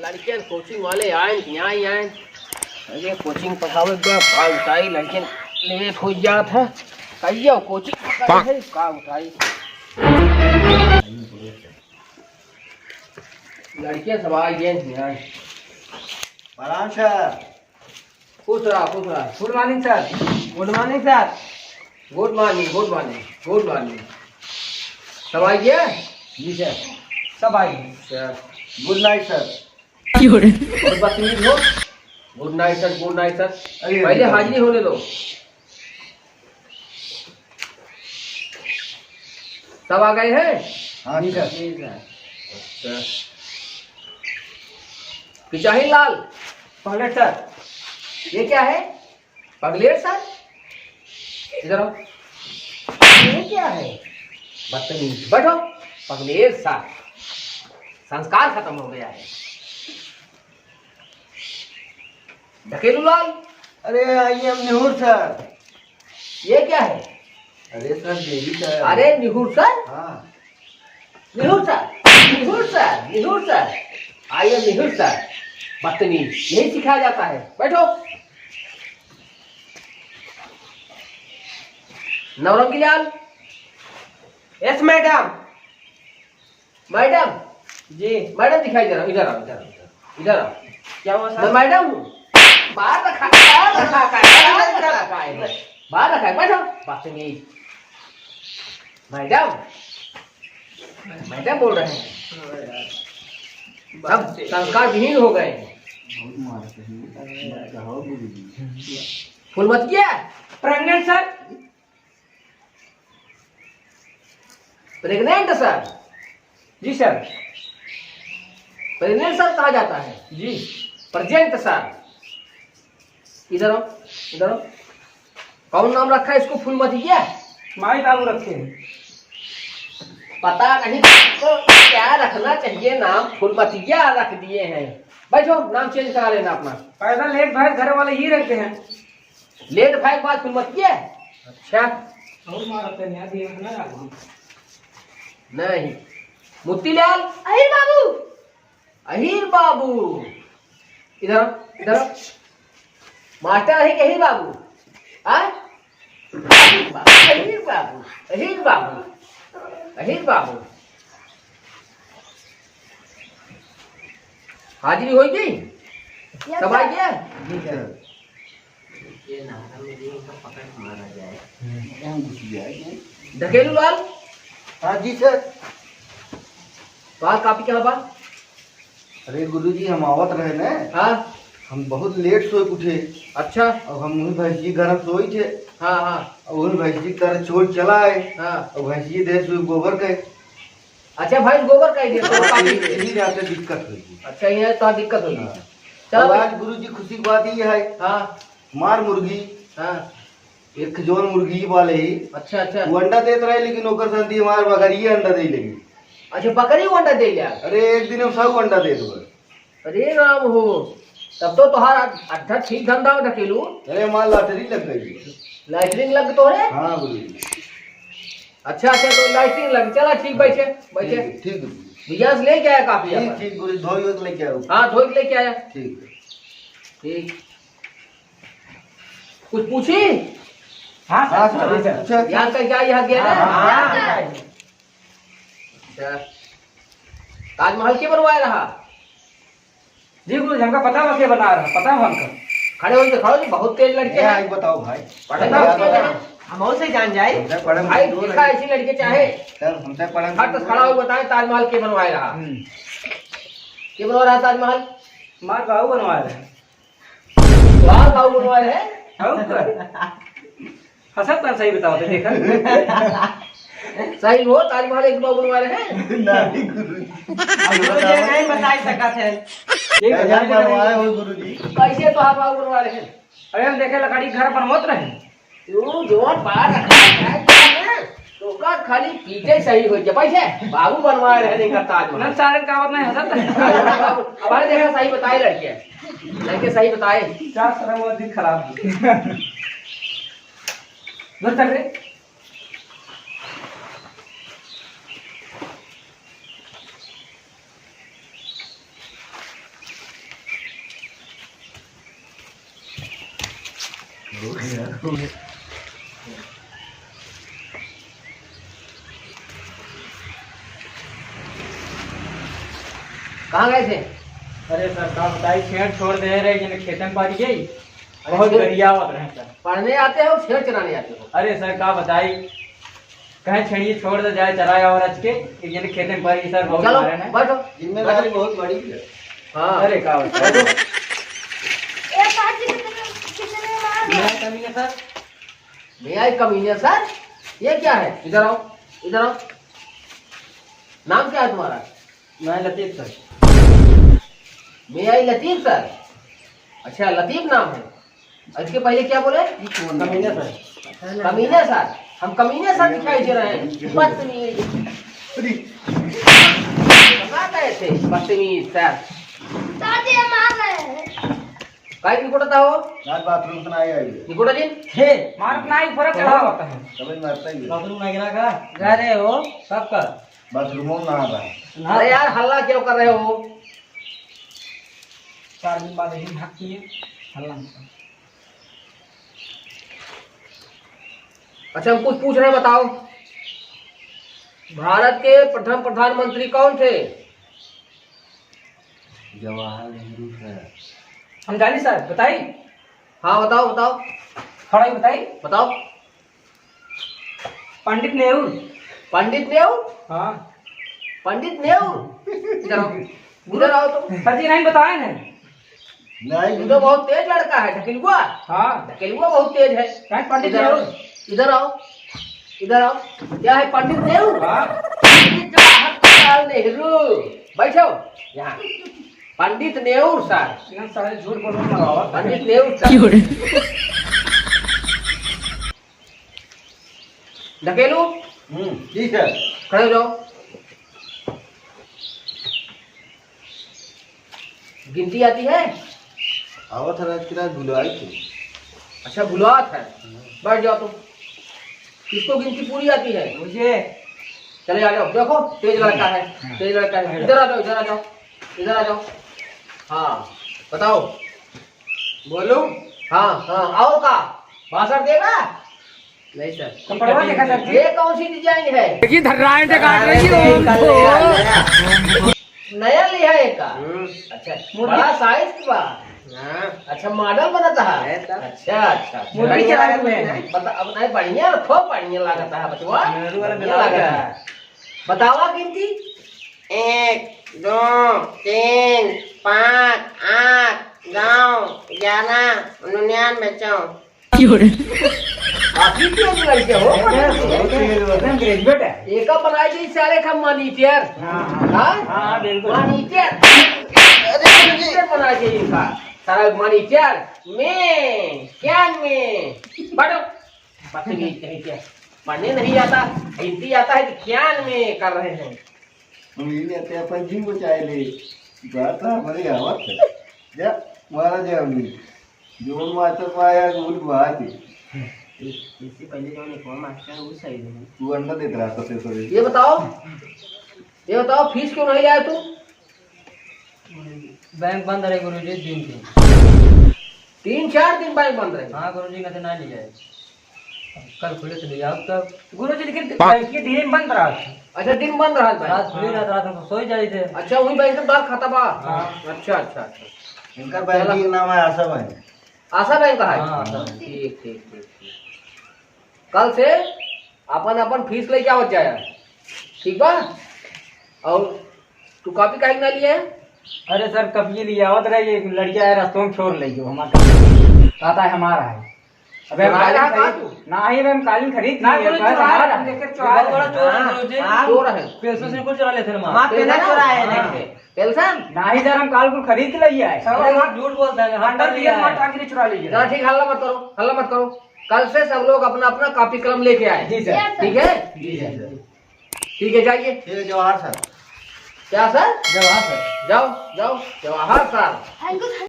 लड़कियन कोचिंग वाले आए यहाँ ही आए। अरे कोचिंग पढ़ावे का उठाई लड़कियन लेट हो जात है। कहियो कोचिंग पढ़ाई है का उठाई। लड़कियां सब आ गए यहाँ। प्रणाम सर। खुश रहा खुश रहा। Good morning sir. Good morning sir. Good morning good morning good morning. सब आ गया? जी सर सब आइए सर गुड नाइट सर। बदतमीज हो। Good night sir good night sir. अरे पहले हाजिरी होने दो। सब आ गए हैं? हाँ जी सर। अच्छा पिचाही लाल पगलेट सर। ये क्या है? पगलेट सर इधर आओ। ये क्या है? बदतमीज बैठो। पगलेट सर संस्कार खत्म हो गया है। ढकेलू लाल अरे आई एम निहुर सर। ये क्या है? अरे सर देवी सर। अरे निहुर सर। हाँ निहुर sir Nihur sir Nihur sir. I am Nihur sir. बदतमीज यही सिखाया जाता है। बैठो। Navrangi Lal. Yes madam. Madam ji madam दिखाई दे रहा हूँ। इधर आओ इधर आओ इधर आओ। क्या हुआ मैं सर? मैडम हूँ। बाहर रखा है बाहर रखा है। बैठो बदतमीज। मैडम मैडम बोल रहे हैं। सब संस्कार विहीन हो गए हैं। फुल मत किया। Pregnant sir. Pregnant sir. जी सर। प्रेग्नेंट सर कहा जाता है। जी प्रेजेंट सर। इधर आओ इधर आओ। कौन नाम रखा है इसको? फुल मत किया। माई बाबू रखे हैं। पता नहीं तो क्या रखना चाहिए नाम। फुलमतिया रख दिए हैं। बैठो नाम चेंज करा लेना अपना। पैसा लेट भाई घर वाले ही रखते हैं। लेट भाई के बाद फुलमतिया। अच्छा और मारते नहीं आती है ना। नहीं मोतीलाल। अहिर बाबू। अहीर बाबू इधर आओ, इधर आओ। मास्टर है कि अहीर बाबू? हाँ? अहीर बाबू अहीर बाबू अहीर बाबू अहीर बाबू। हाजिरी हो गई? सब आ गया? जी सर। ढकेलू लाल। हाँ जी सर। बाल कापी कहाँ बा? अरे गुरुजी हम आवत रहे ना। हाँ हम बहुत लेट सोए उठे। अच्छा अब हम वही भैंसी घर सोई थे। हाँ हाँ और वही भैंसी कर छोड़ चला आए। हाँ। और भैंसी दे सोई गोबर के। अच्छा भाई गोबर का ही दे तो काफी दे। यही रात दिक्कत हुई। अच्छा ये तो दिक्कत होगी। हाँ। चलो अब भाई। आज गुरुजी खुशी की बात ये है। हाँ मार मुर्गी हाँ एक जोन मुर्गी वाले ही अच्छा अच्छा वो अंडा देते रहे, लेकिन ओकर संती हमार बकरी अंडा दे लगी। अच्छा बकरी को अंडा दे लिया। अरे एक दिन हम सब अंडा दे दो। अरे राम हो तब तो तुम्हारा अच्छा ठीक धंधा में ढकेलू। अरे हमार लॉटरी लग गई। लाइटरिंग लग तो है। हाँ गुरुजी। अच्छा अच्छा तो लाइटरिंग लग। चला ठीक बैठे बैठे। ठीक भैया से लेके आया काफी ठीक यहाँ पर। ठीक गुरुजी धोई वोई के लेके आओ। हाँ धो के लेके आया। ठीक ठीक कुछ पूछी? हाँ सर। अच्छा यहाँ का क्या यहाँ गया हाँ। अच्छा ताजमहल के बनवाया रहा? जी गुरुजी हमका पता है बना रहा पता है हमका। खड़े हो दिखाओ जी बहुत तेज लड़के हैं। बताओ भाई। हम से जान जाए हमसे पढ़े भाई देखा ऐसी लड़के चाहे सर हमसे पढ़े हट खड़ा हो बताए ताजमहल के बनवाया रहा? के बनवा रहा ताजमहल? मार बाबू बनवा रहे हैं। लाल बाबू बनवाए है। हसत ना सही बताओ तो देखा। सही हो ताजमहल एक बाबू बनवा रहे हैं। नहीं गुरुजी नहीं बता सकत है। कैसे बनवाए हो गुरुजी? कैसे तो बाबू बनवा रहे हैं? अरे हम देखे लकड़ी घर बनवत रहे। तू जोन बाहर रखा है तो का खाली पीछे सही हो जाए। पैसे बाबू बनवा रहे नहीं करता ताजमहल। सारे कावत नहीं हसत है। हमारे देखा सही बताए लड़के लड़के सही बताए। क्या सर वो दिन खराब न चल रे। कहाँ गए थे? अरे सर का बताई छेड़ छोड़ दे रहे जिन्हें खेतन पारी गई अरे बहुत छेड़- गरिया होत रहे सर। पढ़ने आते हो शेर चलाने आते हो? अरे सर का बताई कहे छेड़िए छोड़ दे जाए चराया और अच के जिन्हें खेतन पारी सर बहुत चलो मारे हैं। बैठो। जिम्मेदारी बहुत बड़ी है। हाँ अरे का बताई बैठो। मेरा कमी है सर। भैया कमीने सर, ये क्या है? इधर आओ, इधर आओ। नाम क्या है तुम्हारा? मैं लतीफ सर। भैया लतीफ सर। अच्छा लतीफ नाम है। और इसके पहले क्या बोले? कमीने सर। कमीने सर। हम कमीने सर दिखाई दे रहे हैं। बदतमीज। कहाँ गए थे बदतमीज सर? काय निकोटता हो? बाथरूम से नहीं आई निकोटा जी? हे मारत नहीं फर्क चढ़ा होता है। समझ में आता ही बाथरूम में गिरा का जा रहे हो सब का बाथरूमों में नहा रहा है। अरे यार हल्ला क्यों कर रहे हो? 4 दिन बाद ही भाग किए हल्ला अच्छा हम कुछ पूछ रहे हैं, बताओ। भारत के प्रथम प्रधानमंत्री कौन थे? जवाहर नेहरू सर। हम जानी सर बताई हाँ बताओ बताओ थोड़ा ही बताई बताओ। पंडित नेहरू। पंडित नेहरू? हाँ पंडित नेहरू? इधर आओ, इधर आओ तुम। सर जी नहीं बताए ना। नहीं तू तो बहुत तेज लड़का है। ढकेलुआ हाँ ढकेलुआ बहुत तेज है। कहीं पंडित इधर आओ, नेहरू। इधर आओ, इधर आओ। क्या है पंडित नेहरू? हाँ पंडित जवाहरलाल नेहरू। बैठो यहाँ। पंडित नेहरू सर। इन्हें सारे झूठ बोलने लगा पंडित नेहरू सर। ढकेलू ठीक है। खड़े हो जाओ। गिनती आती है? आवत रात की रात बुलवाई थी। अच्छा बुलात है। बैठ जाओ तुम। किसको गिनती पूरी आती है? मुझे चले आ जाओ। देखो तेज लड़का है, तेज लड़का है। इधर आ जाओ, इधर आ जाओ, इधर आ जाओ। हाँ बताओ। बोलो। हाँ हाँ आओ का भाषण देगा? नहीं सर। कपड़वा देखा सर जी। ये कौन सी डिजाइन है? देखिए धर्राएं से काट रही हो। नया लिया है का? अच्छा बड़ा साइज की बात। अच्छा मॉडल बनता है। अच्छा अच्छा मुर्गी चला में बता अब नहीं बढ़िया खूब बढ़िया लागता है बचवा। नेहरू वाला बढ़िया लागता है। बतावा गिनती। 1 2 3 5 8 9 11 99 काफी तेज लड़के हो। एकदम ग्रेजुएट है। एक बनाई दी सारे का मॉनिटर। हाँ हाँ बिल्कुल मॉनिटर। मॉनिटर बना के इनका सारा मॉनिटर में क्या में बड़ो बदतमीज कहीं क्या पढ़ने नहीं आता, हिंदी आता है कि क्या में कर रहे हैं। हम ये लेते हैं अपन जिम को चाय ले बात हमारी आवत है। जा मारा जा हमने जोन मास्टर पाया गोल बात है। इससे पहले जो निकॉम मास्टर है वो सही नहीं। तू अंडा देता रहा तो तेरे ये बताओ फीस क्यों नहीं लाया तू? बैंक बंद रहे गुरुजी दिन के 3-4 दिन बैंक बंद रहे। हाँ गुरुजी कहते ना लिया कल खुले तो लिया अब तब गुरुजी लेकिन बैंक के दिन बंद रहा था। अच्छा दिन बंद रहा है रात बैंक? खुली रात हम सोई जा रहे थे। अच्छा वही बैंक में बाहर खाता बा? हाँ। अच्छा अच्छा अच्छा। इनका बैंक का नाम है आशा बैंक। आशा बैंक का है? हाँ। ठीक ठीक ठीक ठीक। कल से अपन फीस लेके आवत जाए। ठीक बा? और तू कॉपी काहे ना लिए? अरे सर कब ये लिया आवत रहे ये लड़कियां है रास्तों में छोड़ ले हमारा कहता है हमारा है। अबे हम चुराया कालीन कहाँ खरीद ना ही हम कालीन खरीद ना लिए, गुरुजी बस चुराया हमारा हम है। देखे चुराया बड़ा चोर है हाँ, गुरुजी। हाँ। चोर है। पेल्सों से कुछ चुरा लेते हैं वहाँ पे ना चुराया है देखे। पेल्सन? ना ही सर हम काल को खरीद के लिए आए। सब वहाँ झूठ बोलता है अंडर लिया मत आगे चुरा लीजिए। ना ठीक हल्ला मत करो, हल्ला मत करो। कल से सब लोग अपना अपना कॉपी कलम लेके आए। जी सर। ठीक है? जी सर। ठीक है जाइए। ठीक है जवाहर सर। क्या सर? जवाब सर जाओ जाओ जवाहर सर।